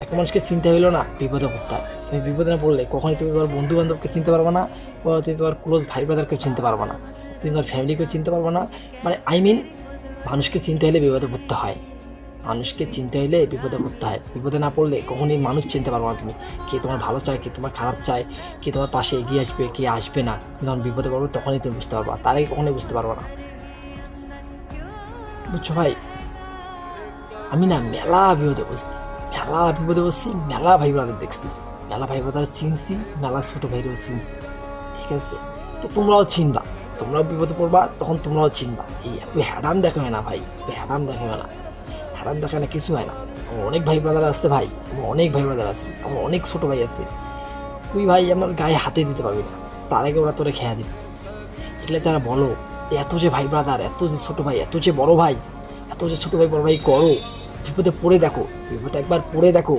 একটা মানুষকে চিনতে হইলো না বিপদে পড়তে হয়। তুমি বিপদে না পড়লে কখনোই তুমি তোমার বন্ধু বান্ধবকে চিনতে পারবে না, বা তুমি তোমার ক্লোজ ভাই ব্রাদারকেও চিনতে পারবে না, তুমি তোমার ফ্যামিলিকেও চিনতে পারবে না। মানে মানুষকে চিনতে হলে বিপদে পড়তে হয়। মানুষকে চিনতে হলে বিপদে পড়তে হয়। বিপদে না পড়লে কখনোই মানুষ চিনতে পারবে না তুমি। কে তোমার ভালো চায়, কে তোমার খারাপ চায়, কে তোমার পাশে এগিয়ে আসবে, কে আসবে না। যখন বিপদে পড়বে তখনই তুমি বুঝতে পারবা, তার আগে কখনোই বুঝতে পারবে না। বুঝছো ভাই? আমি না মেলা বিপদে বসছি, মেলা ভাই ব্রাদার দেখছি, মেলা ভাই ব্রাদার চিনছি, মেলা ছোট ভাইরেও চিনছি। ঠিক আছে? তো তোমরাও চিনবা, তোমরাও বিপদে পড়বা, তখন তোমরাও চিনবা। এই এত হ্যাডাম দেখাবে না ভাই, হ্যাডাম দেখাবে না, হ্যাডাম দেখানো কিছু হয় না। আমার অনেক ভাই ব্রাদার আসছে ভাই, আমার অনেক ভাই ব্রাদার আছে, আমার অনেক ছোট ভাই আছে। তুই ভাই আমার গায়ে হাতে দিতে পারবি না, তার আগে ওরা তোরে খেয়া দিবে। এগুলো যারা বলো এত যে ভাই ব্রাদার, এত যে ছোট ভাই, এত যে বড় ভাই, এত যে ছোট ভাই বড় ভাই করো, বিপদে পড়ে দেখো, বিপদে একবার পড়ে দেখো,